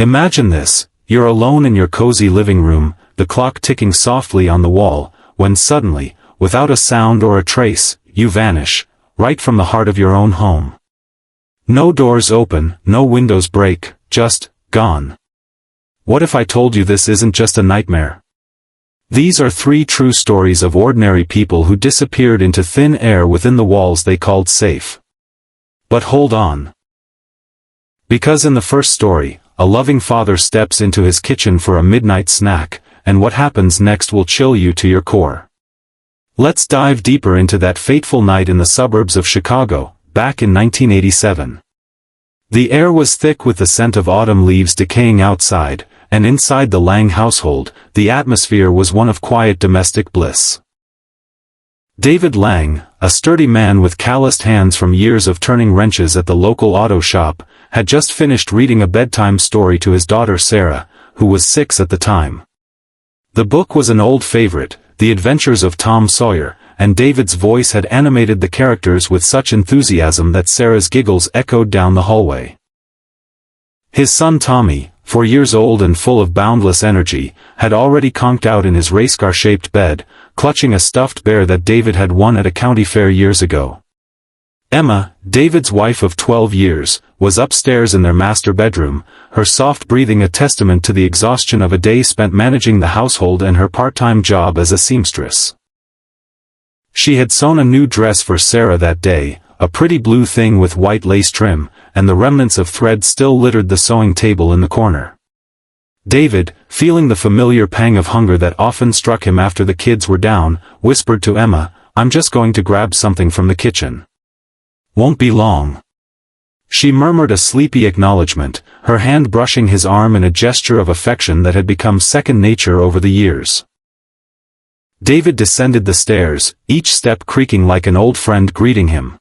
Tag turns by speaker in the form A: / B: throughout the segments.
A: Imagine this, you're alone in your cozy living room, the clock ticking softly on the wall, when suddenly, without a sound or a trace, you vanish, right from the heart of your own home. No doors open, no windows break, just, gone. What if I told you this isn't just a nightmare? These are 3 true stories of ordinary people who disappeared into thin air within the walls they called safe. But hold on. Because in the first story, a loving father steps into his kitchen for a midnight snack, and what happens next will chill you to your core. Let's dive deeper into that fateful night in the suburbs of Chicago, back in 1987. The air was thick with the scent of autumn leaves decaying outside, and inside the Lang household, the atmosphere was one of quiet domestic bliss. David Lang, a sturdy man with calloused hands from years of turning wrenches at the local auto shop, had just finished reading a bedtime story to his daughter Sarah, who was 6 at the time. The book was an old favorite, The Adventures of Tom Sawyer, and David's voice had animated the characters with such enthusiasm that Sarah's giggles echoed down the hallway. His son Tommy, 4 years old and full of boundless energy, had already conked out in his racecar-shaped bed, clutching a stuffed bear that David had won at a county fair years ago. Emma, David's wife of 12 years, was upstairs in their master bedroom, her soft breathing a testament to the exhaustion of a day spent managing the household and her part-time job as a seamstress. She had sewn a new dress for Sarah that day, a pretty blue thing with white lace trim, and the remnants of thread still littered the sewing table in the corner. David, feeling the familiar pang of hunger that often struck him after the kids were down, whispered to Emma, "I'm just going to grab something from the kitchen. Won't be long." She murmured a sleepy acknowledgement, her hand brushing his arm in a gesture of affection that had become second nature over the years. David descended the stairs, each step creaking like an old friend greeting him.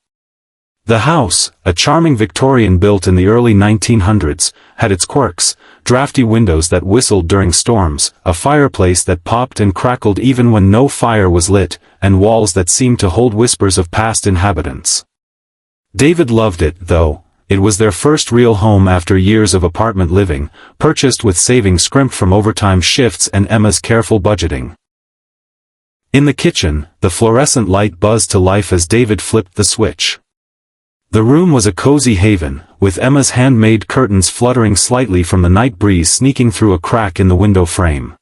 A: The house, a charming Victorian built in the early 1900s, had its quirks: drafty windows that whistled during storms, a fireplace that popped and crackled even when no fire was lit, and walls that seemed to hold whispers of past inhabitants. David loved it, though. It was their first real home after years of apartment living, purchased with savings scrimped from overtime shifts and Emma's careful budgeting. In the kitchen, the fluorescent light buzzed to life as David flipped the switch. The room was a cozy haven, with Emma's handmade curtains fluttering slightly from the night breeze sneaking through a crack in the window frame.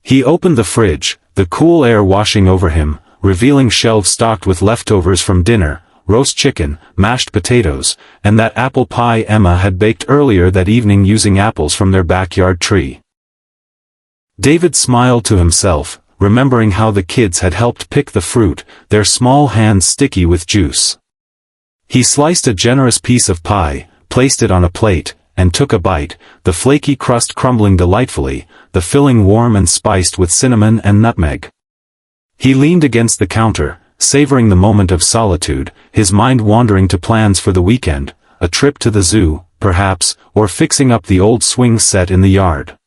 A: He opened the fridge, the cool air washing over him, revealing shelves stocked with leftovers from dinner, roast chicken, mashed potatoes, and that apple pie Emma had baked earlier that evening using apples from their backyard tree. David smiled to himself, remembering how the kids had helped pick the fruit, their small hands sticky with juice. He sliced a generous piece of pie, placed it on a plate, and took a bite, the flaky crust crumbling delightfully, the filling warm and spiced with cinnamon and nutmeg. He leaned against the counter, savoring the moment of solitude, his mind wandering to plans for the weekend, a trip to the zoo, perhaps, or fixing up the old swing set in the yard.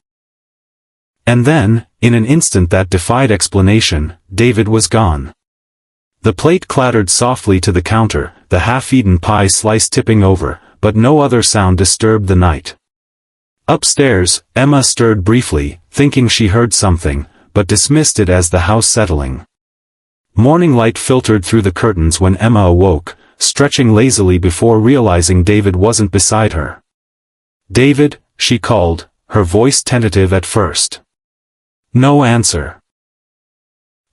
A: And then, in an instant that defied explanation, David was gone. The plate clattered softly to the counter, the half-eaten pie slice tipping over, but no other sound disturbed the night. Upstairs, Emma stirred briefly, thinking she heard something, but dismissed it as the house settling. Morning light filtered through the curtains when Emma awoke, stretching lazily before realizing David wasn't beside her. "David," she called, her voice tentative at first. No answer.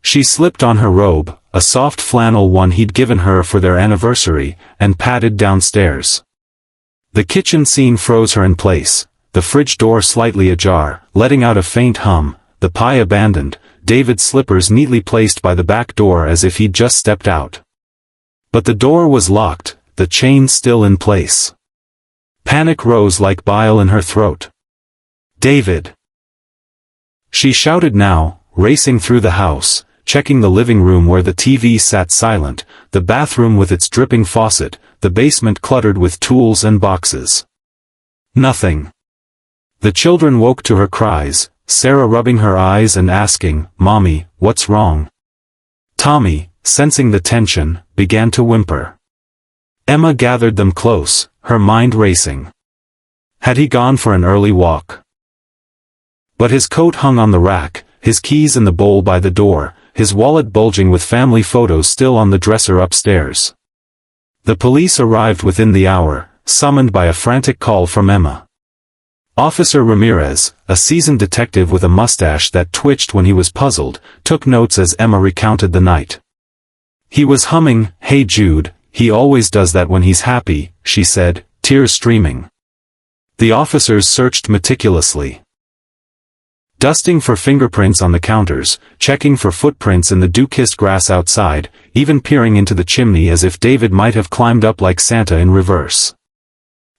A: She slipped on her robe, a soft flannel one he'd given her for their anniversary, and padded downstairs. The kitchen scene froze her in place, the fridge door slightly ajar, letting out a faint hum, the pie abandoned, David's slippers neatly placed by the back door as if he'd just stepped out. But the door was locked, the chain still in place. Panic rose like bile in her throat. "David!" She shouted now, racing through the house, checking the living room where the TV sat silent, the bathroom with its dripping faucet, the basement cluttered with tools and boxes. Nothing. The children woke to her cries, Sarah rubbing her eyes and asking, "Mommy, what's wrong?" Tommy, sensing the tension, began to whimper. Emma gathered them close, her mind racing. Had he gone for an early walk? But his coat hung on the rack, his keys in the bowl by the door, his wallet bulging with family photos still on the dresser upstairs. The police arrived within the hour, summoned by a frantic call from Emma. Officer Ramirez, a seasoned detective with a mustache that twitched when he was puzzled, took notes as Emma recounted the night. He was humming, "Hey Jude, he always does that when he's happy," she said, tears streaming. The officers searched meticulously, dusting for fingerprints on the counters, checking for footprints in the dew-kissed grass outside, even peering into the chimney as if David might have climbed up like Santa in reverse.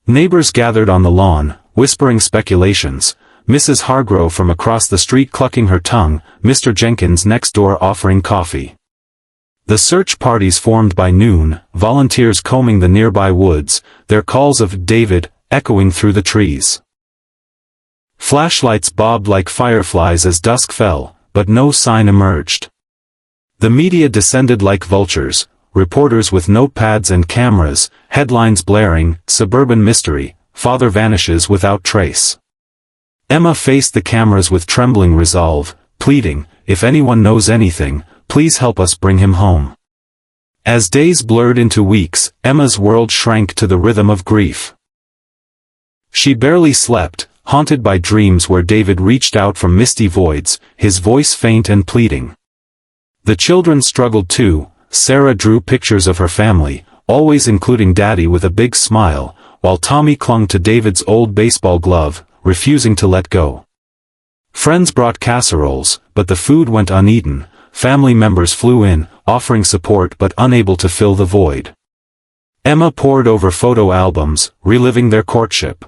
A: Neighbors gathered on the lawn, whispering speculations, Mrs. Hargrove from across the street clucking her tongue, Mr. Jenkins next door offering coffee. The search parties formed by noon, volunteers combing the nearby woods, their calls of "David" echoing through the trees. Flashlights bobbed like fireflies as dusk fell, but no sign emerged. The media descended like vultures, reporters with notepads and cameras, headlines blaring, "Suburban Mystery, Father Vanishes Without Trace." Emma faced the cameras with trembling resolve, pleading, "If anyone knows anything, please help us bring him home." As days blurred into weeks, Emma's world shrank to the rhythm of grief. She barely slept, haunted by dreams where David reached out from misty voids, his voice faint and pleading. The children struggled too. Sarah drew pictures of her family, always including Daddy with a big smile, while Tommy clung to David's old baseball glove, refusing to let go. Friends brought casseroles, but the food went uneaten. Family members flew in, offering support but unable to fill the void. Emma pored over photo albums, reliving their courtship.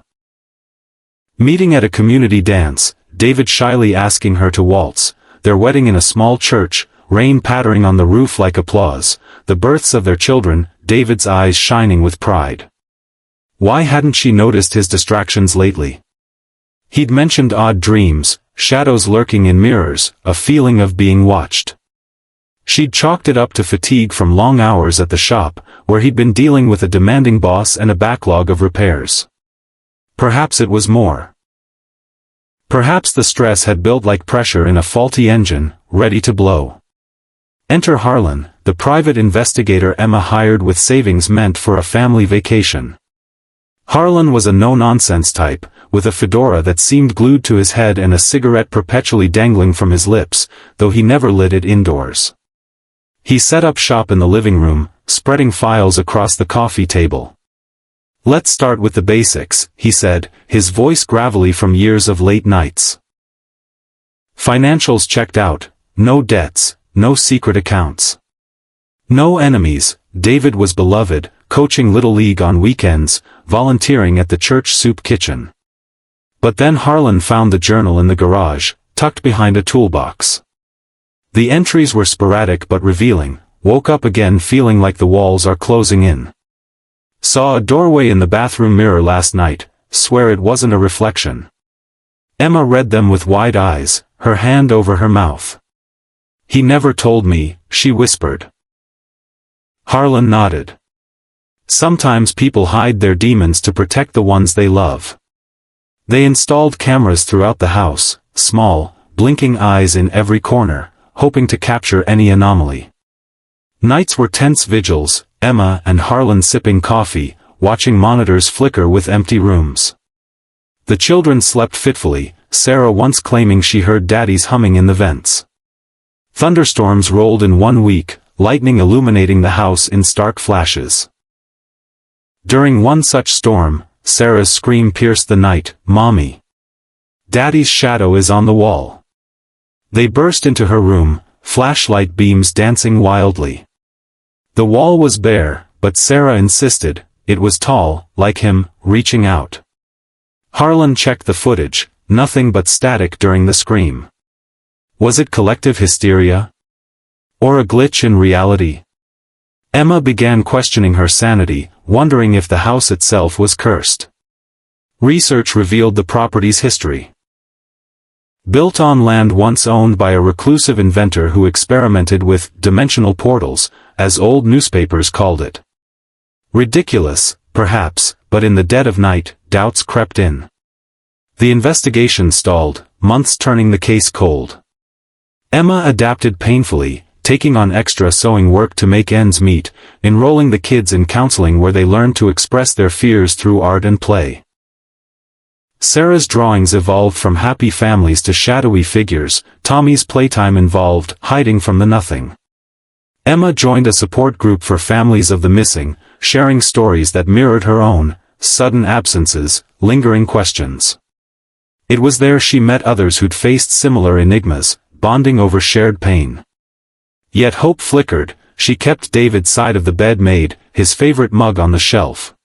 A: Meeting at a community dance, David shyly asking her to waltz, their wedding in a small church, rain pattering on the roof like applause, the births of their children, David's eyes shining with pride. Why hadn't she noticed his distractions lately? He'd mentioned odd dreams, shadows lurking in mirrors, a feeling of being watched. She'd chalked it up to fatigue from long hours at the shop, where he'd been dealing with a demanding boss and a backlog of repairs. Perhaps it was more. Perhaps the stress had built like pressure in a faulty engine, ready to blow. Enter Harlan, the private investigator Emma hired with savings meant for a family vacation. Harlan was a no-nonsense type, with a fedora that seemed glued to his head and a cigarette perpetually dangling from his lips, though he never lit it indoors. He set up shop in the living room, spreading files across the coffee table. "Let's start with the basics," he said, his voice gravelly from years of late nights. Financials checked out, no debts, no secret accounts. No enemies. David was beloved, coaching Little League on weekends, volunteering at the church soup kitchen. But then Harlan found the journal in the garage, tucked behind a toolbox. The entries were sporadic but revealing. Woke up again feeling like the walls are closing in. Saw a doorway in the bathroom mirror last night, swear it wasn't a reflection. Emma read them with wide eyes, her hand over her mouth. "He never told me," she whispered. Harlan nodded. Sometimes people hide their demons to protect the ones they love. They installed cameras throughout the house, small, blinking eyes in every corner, hoping to capture any anomaly. Nights were tense vigils, Emma and Harlan sipping coffee, watching monitors flicker with empty rooms. The children slept fitfully, Sarah once claiming she heard Daddy's humming in the vents. Thunderstorms rolled in 1 week, lightning illuminating the house in stark flashes. During one such storm, Sarah's scream pierced the night, "Mommy! Daddy's shadow is on the wall." They burst into her room, flashlight beams dancing wildly. The wall was bare, but Sarah insisted, it was tall, like him, reaching out. Harlan checked the footage, nothing but static during the scream. Was it collective hysteria? Or a glitch in reality? Emma began questioning her sanity, wondering if the house itself was cursed. Research revealed the property's history. Built on land once owned by a reclusive inventor who experimented with dimensional portals, as old newspapers called it. Ridiculous, perhaps, but in the dead of night, doubts crept in. The investigation stalled, months turning the case cold. Emma adapted painfully, taking on extra sewing work to make ends meet, enrolling the kids in counseling where they learned to express their fears through art and play. Sarah's drawings evolved from happy families to shadowy figures. Tommy's playtime involved hiding from the nothing. Emma joined a support group for families of the missing, sharing stories that mirrored her own, sudden absences, lingering questions. It was there she met others who'd faced similar enigmas, bonding over shared pain. Yet hope flickered. She kept David's side of the bed made, his favorite mug on the shelf.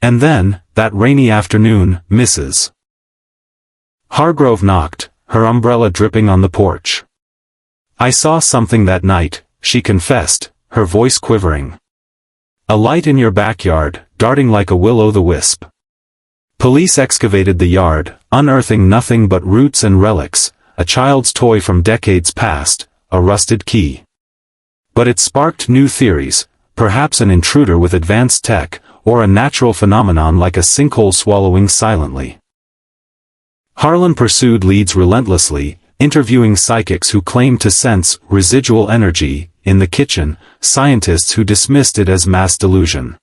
A: And then, that rainy afternoon, Mrs. Hargrove knocked, her umbrella dripping on the porch. "I saw something that night," she confessed, her voice quivering. "A light in your backyard, darting like a will-o'-the-wisp." Police excavated the yard, unearthing nothing but roots and relics, a child's toy from decades past, a rusted key. But it sparked new theories, perhaps an intruder with advanced tech, or a natural phenomenon like a sinkhole swallowing silently. Harlan pursued leads relentlessly, interviewing psychics who claimed to sense residual energy in the kitchen, scientists who dismissed it as mass delusion.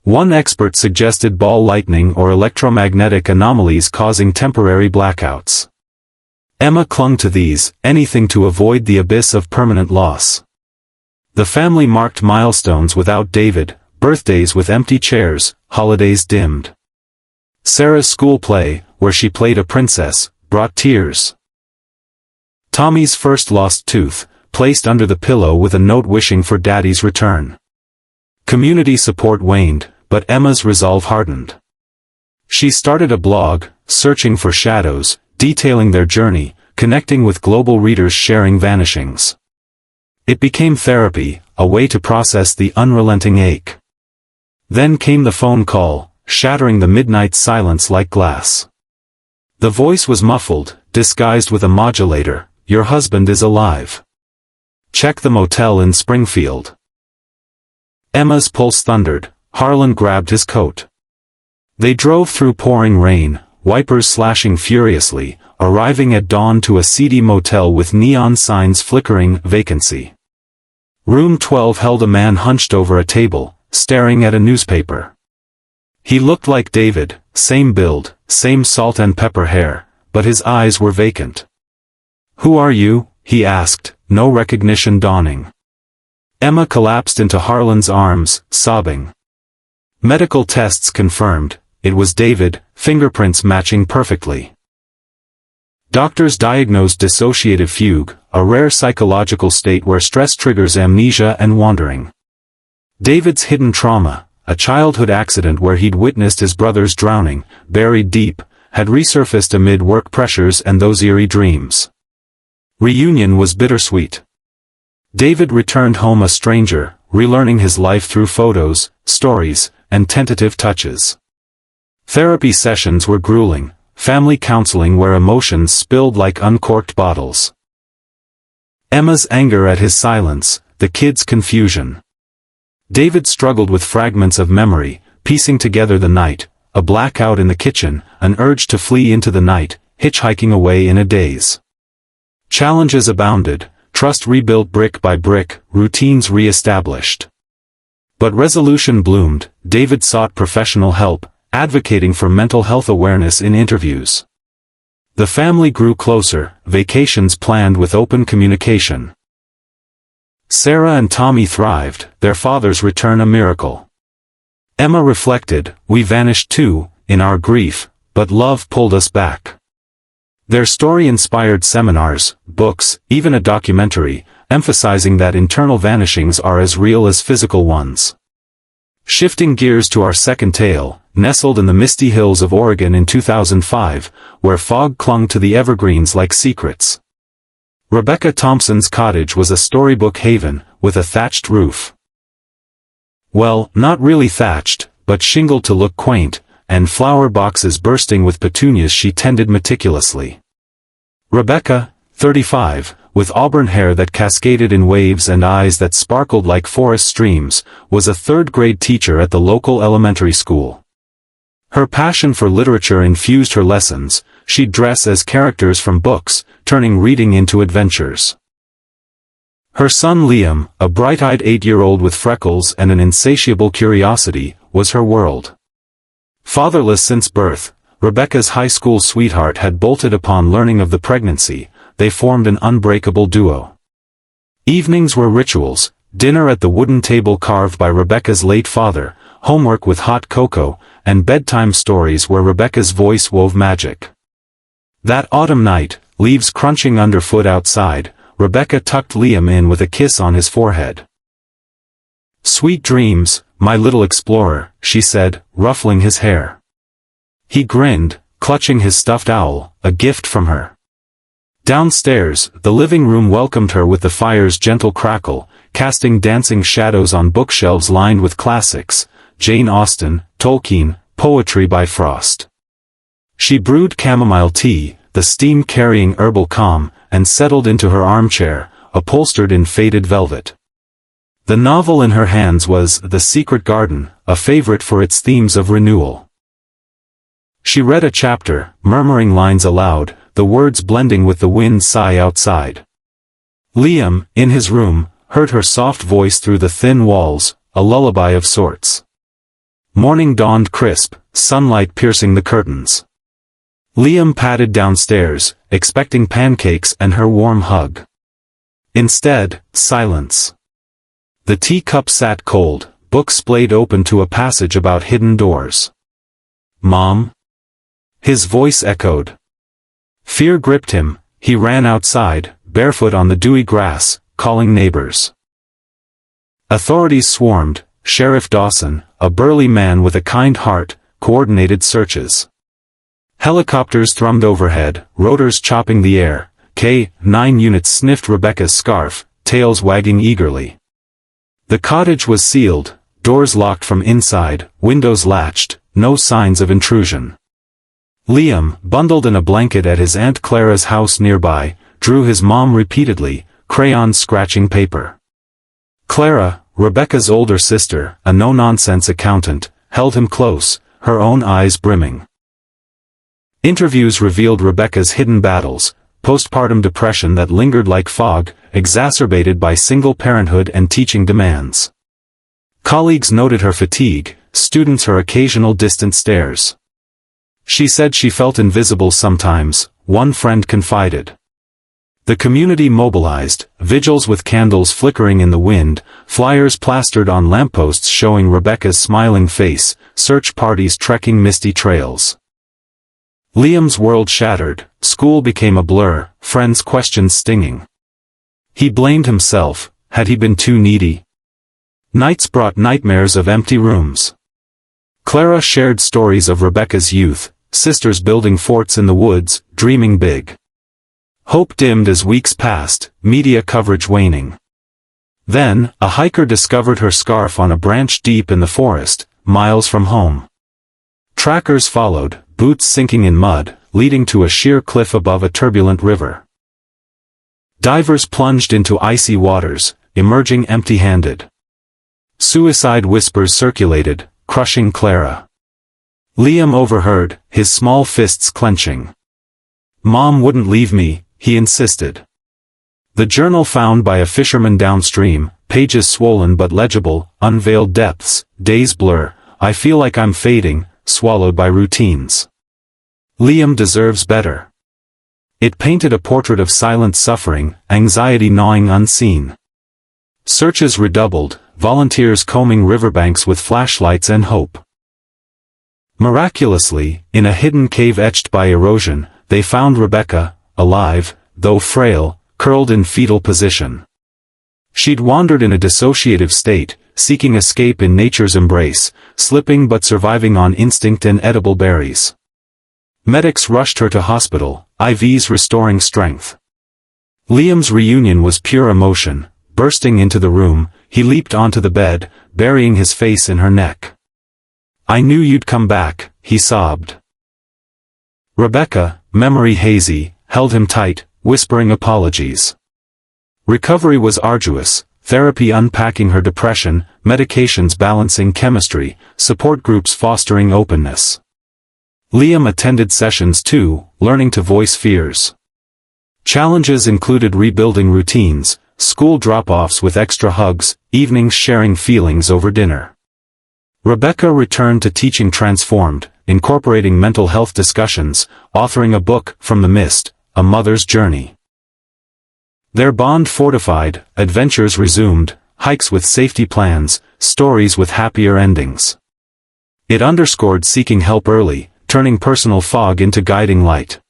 A: One expert suggested ball lightning or electromagnetic anomalies causing temporary blackouts. Emma clung to these, anything to avoid the abyss of permanent loss. The family marked milestones without David, birthdays with empty chairs, holidays dimmed. Sarah's school play, where she played a princess, brought tears. Tommy's first lost tooth, placed under the pillow with a note wishing for Daddy's return. Community support waned, but Emma's resolve hardened. She started a blog, Searching for Shadows, detailing their journey, connecting with global readers sharing vanishings. It became therapy, a way to process the unrelenting ache. Then came the phone call, shattering the midnight silence like glass. The voice was muffled, disguised with a modulator. "Your husband is alive. Check the motel in Springfield." Emma's pulse thundered. Harlan grabbed his coat. They drove through pouring rain, wipers slashing furiously, arriving at dawn to a seedy motel with neon signs flickering, vacancy. Room 12 held a man hunched over a table, staring at a newspaper. He looked like David, same build, same salt and pepper hair, but his eyes were vacant. "Who are you?" he asked, no recognition dawning. Emma collapsed into Harlan's arms, sobbing. Medical tests confirmed, it was David, fingerprints matching perfectly. Doctors diagnosed dissociative fugue, a rare psychological state where stress triggers amnesia and wandering. David's hidden trauma, a childhood accident where he'd witnessed his brother's drowning, buried deep, had resurfaced amid work pressures and those eerie dreams. Reunion was bittersweet. David returned home a stranger, relearning his life through photos, stories, and tentative touches. Therapy sessions were grueling, family counseling where emotions spilled like uncorked bottles. Emma's anger at his silence, the kids' confusion. David struggled with fragments of memory, piecing together the night, a blackout in the kitchen, an urge to flee into the night, hitchhiking away in a daze. Challenges abounded, trust rebuilt brick by brick, routines re-established. But resolution bloomed. David sought professional help, advocating for mental health awareness in interviews. The family grew closer, vacations planned with open communication. Sarah and Tommy thrived, their father's return a miracle. Emma reflected, "We vanished too, in our grief, but love pulled us back." Their story inspired seminars, books, even a documentary, emphasizing that internal vanishings are as real as physical ones. Shifting gears to our second tale, nestled in the misty hills of Oregon in 2005, where fog clung to the evergreens like secrets. Rebecca Thompson's cottage was a storybook haven, with a thatched roof. Well, not really thatched, but shingled to look quaint, and flower boxes bursting with petunias she tended meticulously. Rebecca, 35, with auburn hair that cascaded in waves and eyes that sparkled like forest streams, was a third-grade teacher at the local elementary school. Her passion for literature infused her lessons. She'd dress as characters from books, turning reading into adventures. Her son Liam, a bright-eyed 8-year-old with freckles and an insatiable curiosity, was her world. Fatherless since birth, Rebecca's high school sweetheart had bolted upon learning of the pregnancy. They formed an unbreakable duo. Evenings were rituals, dinner at the wooden table carved by Rebecca's late father, homework with hot cocoa, and bedtime stories where Rebecca's voice wove magic. That autumn night, leaves crunching underfoot outside, Rebecca tucked Liam in with a kiss on his forehead. "Sweet dreams, my little explorer," she said, ruffling his hair. He grinned, clutching his stuffed owl, a gift from her. Downstairs, the living room welcomed her with the fire's gentle crackle, casting dancing shadows on bookshelves lined with classics, Jane Austen, Tolkien, poetry by Frost. She brewed chamomile tea, the steam-carrying herbal calm, and settled into her armchair, upholstered in faded velvet. The novel in her hands was The Secret Garden, a favorite for its themes of renewal. She read a chapter, murmuring lines aloud, the words blending with the wind's sigh outside. Liam, in his room, heard her soft voice through the thin walls, a lullaby of sorts. Morning dawned crisp, sunlight piercing the curtains. Liam padded downstairs, expecting pancakes and her warm hug. Instead, silence. The teacup sat cold, book splayed open to a passage about hidden doors. "Mom?" His voice echoed. Fear gripped him. He ran outside, barefoot on the dewy grass, calling neighbors. Authorities swarmed. Sheriff Dawson, a burly man with a kind heart, coordinated searches. Helicopters thrummed overhead, rotors chopping the air. K-9 units sniffed Rebecca's scarf, tails wagging eagerly. The cottage was sealed, doors locked from inside, windows latched, no signs of intrusion. Liam, bundled in a blanket at his Aunt Clara's house nearby, drew his mom repeatedly, crayons scratching paper. Clara, Rebecca's older sister, a no-nonsense accountant, held him close, her own eyes brimming. Interviews revealed Rebecca's hidden battles, postpartum depression that lingered like fog, exacerbated by single parenthood and teaching demands. Colleagues noted her fatigue, students her occasional distant stares. She said she felt invisible sometimes, one friend confided. The community mobilized, vigils with candles flickering in the wind, flyers plastered on lampposts showing Rebecca's smiling face, search parties trekking misty trails. Liam's world shattered, school became a blur, friends' questions stinging. He blamed himself. Had he been too needy? Nights brought nightmares of empty rooms. Clara shared stories of Rebecca's youth, sisters building forts in the woods, dreaming big. Hope dimmed as weeks passed, media coverage waning. Then, a hiker discovered her scarf on a branch deep in the forest, miles from home. Trackers followed, boots sinking in mud, leading to a sheer cliff above a turbulent river. Divers plunged into icy waters, emerging empty-handed. Suicide whispers circulated, crushing Clara. Liam overheard, his small fists clenching. "Mom wouldn't leave me," he insisted. The journal found by a fisherman downstream, pages swollen but legible, unveiled depths, days blur, "I feel like I'm fading, swallowed by routines. Liam deserves better." It painted a portrait of silent suffering, anxiety gnawing unseen. Searches redoubled, volunteers combing riverbanks with flashlights and hope. Miraculously, in a hidden cave etched by erosion, they found Rebecca, alive, though frail, curled in fetal position. She'd wandered in a dissociative state, seeking escape in nature's embrace, slipping but surviving on instinct and edible berries. Medics rushed her to hospital, IVs restoring strength. Liam's reunion was pure emotion. Bursting into the room, he leaped onto the bed, burying his face in her neck. "I knew you'd come back," he sobbed. Rebecca, memory hazy, held him tight, whispering apologies. Recovery was arduous, therapy unpacking her depression, medications balancing chemistry, support groups fostering openness. Liam attended sessions too, learning to voice fears. Challenges included rebuilding routines, school drop-offs with extra hugs, evenings sharing feelings over dinner. Rebecca returned to teaching transformed, incorporating mental health discussions, authoring a book, From the Mist, A Mother's Journey. Their bond fortified, adventures resumed, hikes with safety plans, stories with happier endings. It underscored seeking help early, turning personal fog into guiding light.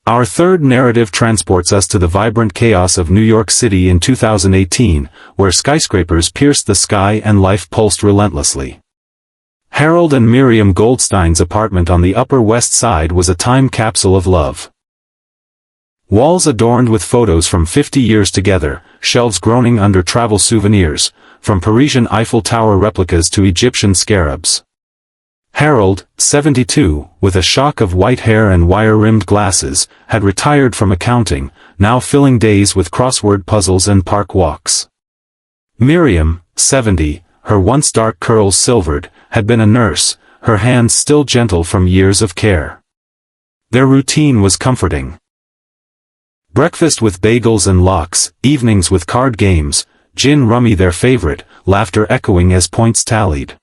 A: Our third narrative transports us to the vibrant chaos of New York City in 2018, where skyscrapers pierced the sky and life pulsed relentlessly. Harold and Miriam Goldstein's apartment on the Upper West Side was a time capsule of love. Walls adorned with photos from 50 years together, shelves groaning under travel souvenirs, from Parisian Eiffel Tower replicas to Egyptian scarabs. Harold, 72, with a shock of white hair and wire-rimmed glasses, had retired from accounting, now filling days with crossword puzzles and park walks. Miriam, 70, her once dark curls silvered, had been a nurse, her hands still gentle from years of care. Their routine was comforting. Breakfast with bagels and lox, evenings with card games, gin rummy their favorite, laughter echoing as points tallied.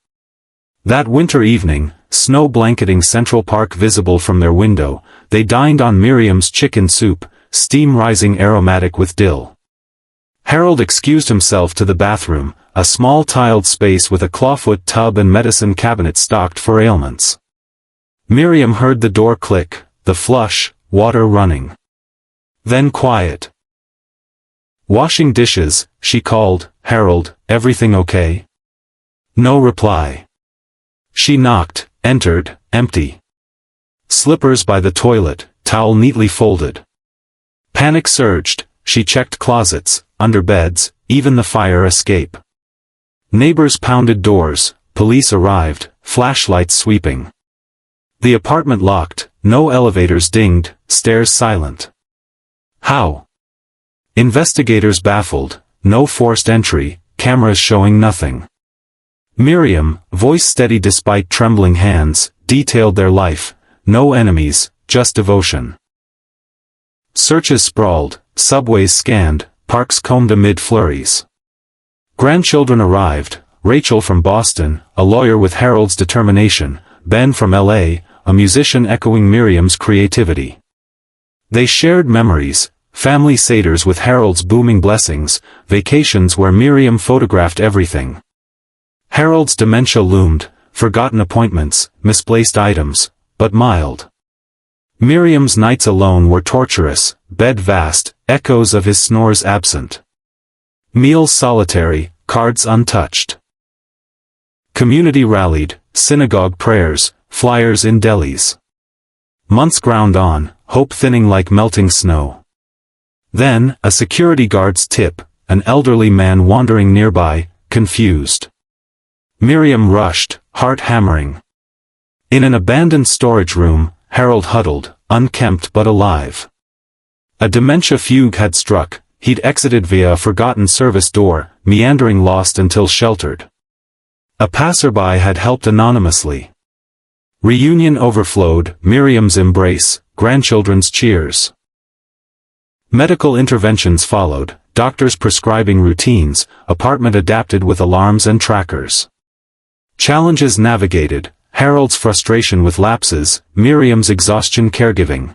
A: That winter evening, snow blanketing Central Park visible from their window, they dined on Miriam's chicken soup, steam rising aromatic with dill. Harold excused himself to the bathroom, a small tiled space with a clawfoot tub and medicine cabinet stocked for ailments. Miriam heard the door click, the flush, water running. Then quiet. Washing dishes, she called, "Harold, everything okay?" No reply. She knocked, entered, empty. Slippers by the toilet, towel neatly folded. Panic surged, she checked closets, under beds, even the fire escape. Neighbors pounded doors, police arrived, flashlights sweeping. The apartment locked, no elevators dinged, stairs silent. How? Investigators baffled, no forced entry, cameras showing nothing. Miriam, voice steady despite trembling hands, detailed their life, no enemies, just devotion. Searches sprawled, subways scanned, parks combed amid flurries. Grandchildren arrived, Rachel from Boston, a lawyer with Harold's determination, Ben from LA, a musician echoing Miriam's creativity. They shared memories, family seders with Harold's booming blessings, vacations where Miriam photographed everything. Harold's dementia loomed, forgotten appointments, misplaced items, but mild. Miriam's nights alone were torturous, bed vast, echoes of his snores absent. Meals solitary, cards untouched. Community rallied, synagogue prayers, flyers in delis. Months ground on, hope thinning like melting snow. Then, a security guard's tip, an elderly man wandering nearby, confused. Miriam rushed, heart hammering. In an abandoned storage room, Harold huddled, unkempt but alive. A dementia fugue had struck, he'd exited via a forgotten service door, meandering lost until sheltered. A passerby had helped anonymously. Reunion overflowed, Miriam's embrace, grandchildren's cheers. Medical interventions followed, doctors prescribing routines, apartment adapted with alarms and trackers. Challenges navigated, Harold's frustration with lapses, Miriam's exhaustion caregiving.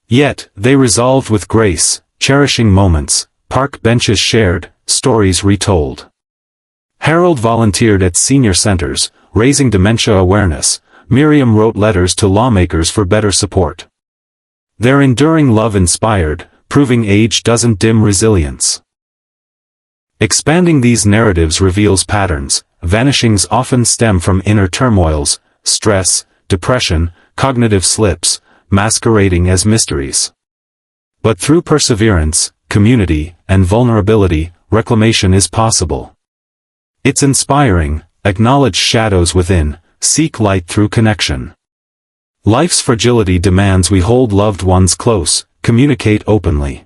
A: Yet, they resolved with grace, cherishing moments, park benches shared, stories retold. Harold volunteered at senior centers, raising dementia awareness. Miriam wrote letters to lawmakers for better support. Their enduring love inspired, proving age doesn't dim resilience. Expanding these narratives reveals patterns. Vanishings often stem from inner turmoils, stress, depression, cognitive slips, masquerading as mysteries. But through perseverance, community, and vulnerability, reclamation is possible. It's inspiring, acknowledge shadows within, seek light through connection. Life's fragility demands we hold loved ones close, communicate openly.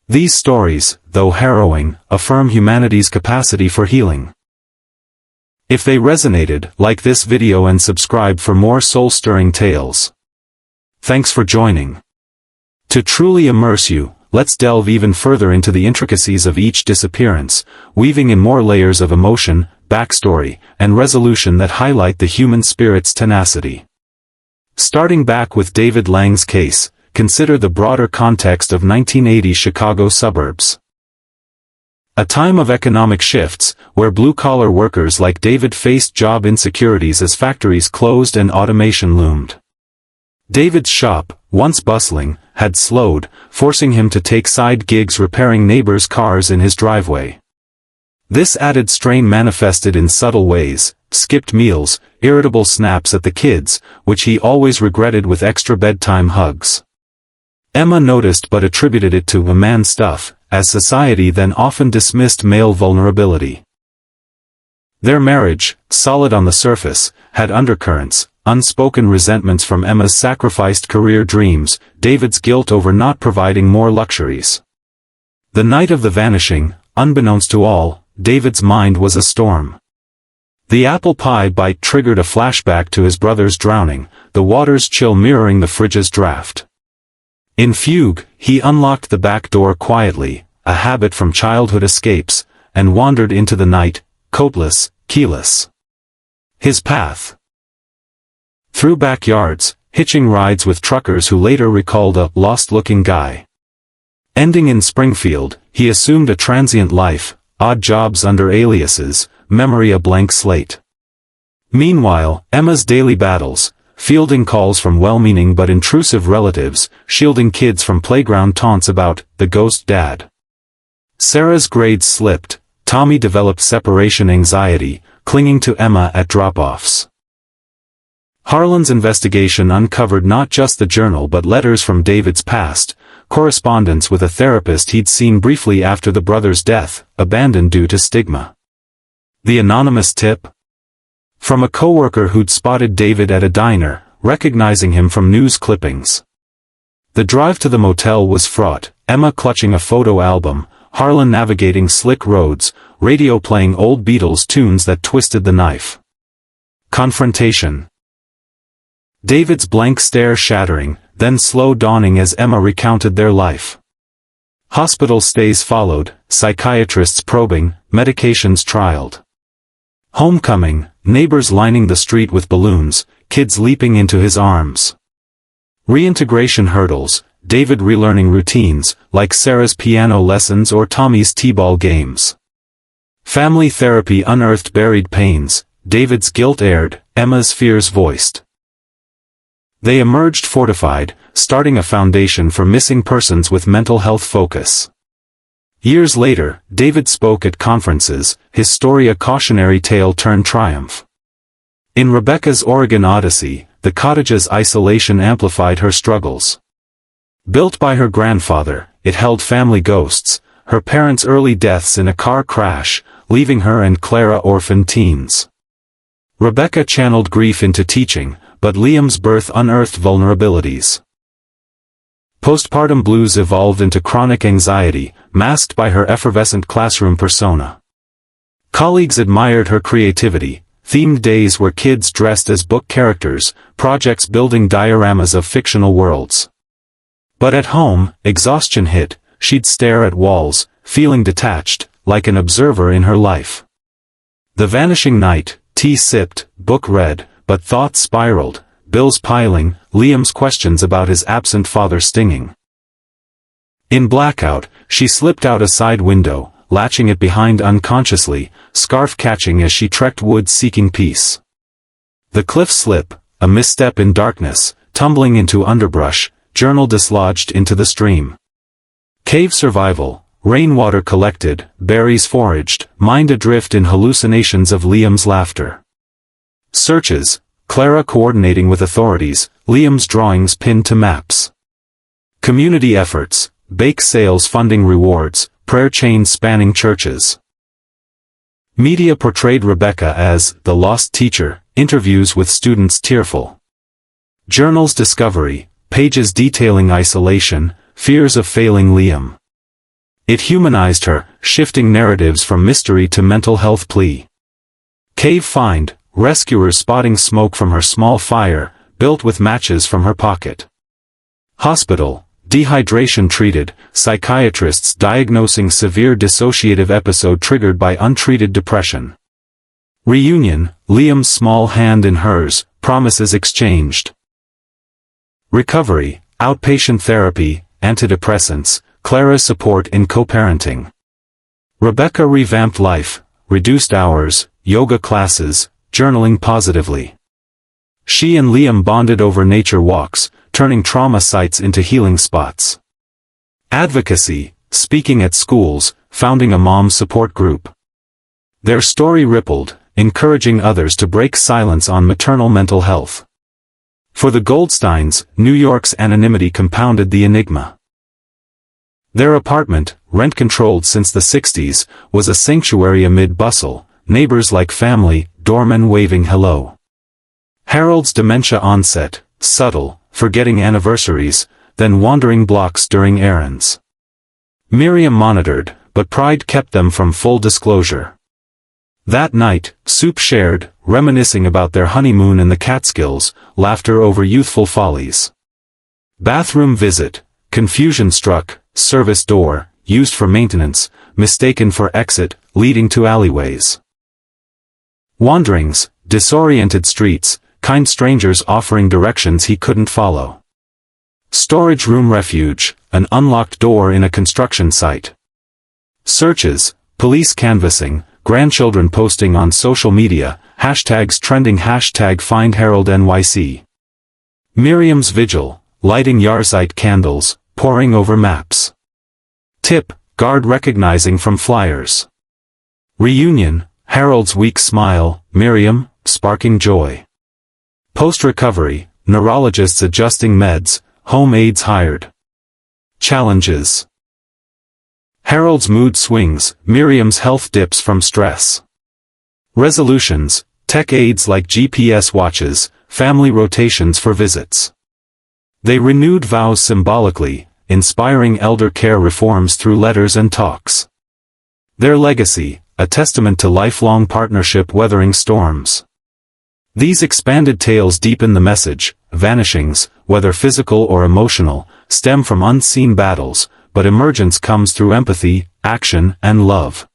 A: These stories, though harrowing, affirm humanity's capacity for healing. If they resonated, like this video and subscribe for more soul-stirring tales. Thanks for joining. To truly immerse you, let's delve even further into the intricacies of each disappearance, weaving in more layers of emotion, backstory, and resolution that highlight the human spirit's tenacity. Starting back with David Lang's case, consider the broader context of 1980 Chicago suburbs. A time of economic shifts, where blue-collar workers like David faced job insecurities as factories closed and automation loomed. David's shop, once bustling, had slowed, forcing him to take side gigs repairing neighbors' cars in his driveway. This added strain manifested in subtle ways: skipped meals, irritable snaps at the kids, which he always regretted with extra bedtime hugs. Emma noticed but attributed it to a man stuff, as society then often dismissed male vulnerability. Their marriage, solid on the surface, had undercurrents, unspoken resentments from Emma's sacrificed career dreams, David's guilt over not providing more luxuries. The night of the vanishing, unbeknownst to all, David's mind was a storm. The apple pie bite triggered a flashback to his brother's drowning, the water's chill mirroring the fridge's draft. In fugue, he unlocked the back door quietly, a habit from childhood escapes, and wandered into the night, coatless, keyless. His path. Through backyards, hitching rides with truckers who later recalled a lost-looking guy. Ending in Springfield, he assumed a transient life, odd jobs under aliases, memory a blank slate. Meanwhile, Emma's daily battles, fielding calls from well-meaning but intrusive relatives, shielding kids from playground taunts about the ghost dad. Sarah's grades slipped, Tommy developed separation anxiety, clinging to Emma at drop-offs. Harlan's investigation uncovered not just the journal but letters from David's past, correspondence with a therapist he'd seen briefly after the brother's death, abandoned due to stigma. The anonymous tip? From a coworker who'd spotted David at a diner, recognizing him from news clippings. The drive to the motel was fraught, Emma clutching a photo album, Harlan navigating slick roads, radio playing old Beatles tunes that twisted the knife. Confrontation. David's blank stare shattering, then slow dawning as Emma recounted their life. Hospital stays followed, psychiatrists probing, medications trialed. Homecoming, neighbors lining the street with balloons, kids leaping into his arms. Reintegration hurdles, David relearning routines, like Sarah's piano lessons or Tommy's t-ball games. Family therapy unearthed buried pains, David's guilt aired, Emma's fears voiced. They emerged fortified, starting a foundation for missing persons with mental health focus. Years later, David spoke at conferences, his story a cautionary tale turned triumph. In Rebecca's Oregon Odyssey, the cottage's isolation amplified her struggles. Built by her grandfather, it held family ghosts, her parents' early deaths in a car crash, leaving her and Clara orphaned teens. Rebecca channeled grief into teaching, but Liam's birth unearthed vulnerabilities. Postpartum blues evolved into chronic anxiety, masked by her effervescent classroom persona. Colleagues admired her creativity, themed days where kids dressed as book characters, projects building dioramas of fictional worlds. But at home, exhaustion hit, she'd stare at walls, feeling detached, like an observer in her life. The vanishing night, tea sipped, book read, but thoughts spiraled, bills piling, Liam's questions about his absent father stinging. In blackout, she slipped out a side window, latching it behind unconsciously, scarf catching as she trekked woods seeking peace. The cliff slip, a misstep in darkness, tumbling into underbrush, journal dislodged into the stream. Cave survival, rainwater collected, berries foraged, mind adrift in hallucinations of Liam's laughter. Searches, Clara coordinating with authorities, Liam's drawings pinned to maps. Community efforts, bake sales funding rewards, prayer chains spanning churches. Media portrayed Rebecca as the lost teacher, interviews with students tearful. Journals discovery, pages detailing isolation, fears of failing Liam. It humanized her, shifting narratives from mystery to mental health plea. Cave find, rescuers spotting smoke from her small fire, built with matches from her pocket. Hospital, dehydration treated, psychiatrists diagnosing severe dissociative episode triggered by untreated depression. Reunion, Liam's small hand in hers, promises exchanged. Recovery, outpatient therapy, antidepressants, Clara's support in co-parenting. Rebecca revamped life, reduced hours, yoga classes, journaling positively. She and Liam bonded over nature walks, turning trauma sites into healing spots. Advocacy, speaking at schools, founding a mom support group. Their story rippled, encouraging others to break silence on maternal mental health. For the Goldsteins, New York's anonymity compounded the enigma. Their apartment, rent-controlled since the 60s, was a sanctuary amid bustle, neighbors like family, doormen waving hello. Harold's dementia onset, subtle, forgetting anniversaries, then wandering blocks during errands. Miriam monitored, but pride kept them from full disclosure. That night, soup shared, reminiscing about their honeymoon in the Catskills, laughter over youthful follies. Bathroom visit, confusion struck, service door, used for maintenance, mistaken for exit, leading to alleyways. Wanderings, disoriented streets, kind strangers offering directions he couldn't follow. Storage room refuge, an unlocked door in a construction site. Searches, police canvassing, grandchildren posting on social media, hashtags trending #FindHaroldNYC. Miriam's vigil, lighting Yarzite candles, poring over maps. Tip, guard recognizing from flyers. Reunion, Harold's weak smile, Miriam, sparking joy. Post-recovery, neurologists adjusting meds, home aides hired. Challenges. Harold's mood swings, Miriam's health dips from stress. Resolutions, tech aids like GPS watches, family rotations for visits. They renewed vows symbolically, inspiring elder care reforms through letters and talks. Their legacy, a testament to lifelong partnership weathering storms. These expanded tales deepen the message. Vanishings, whether physical or emotional, stem from unseen battles, but emergence comes through empathy, action, and love.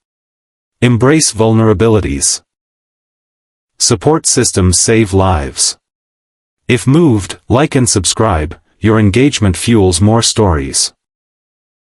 A: Embrace vulnerabilities. Support systems save lives. If moved, like and subscribe. Your engagement fuels more stories.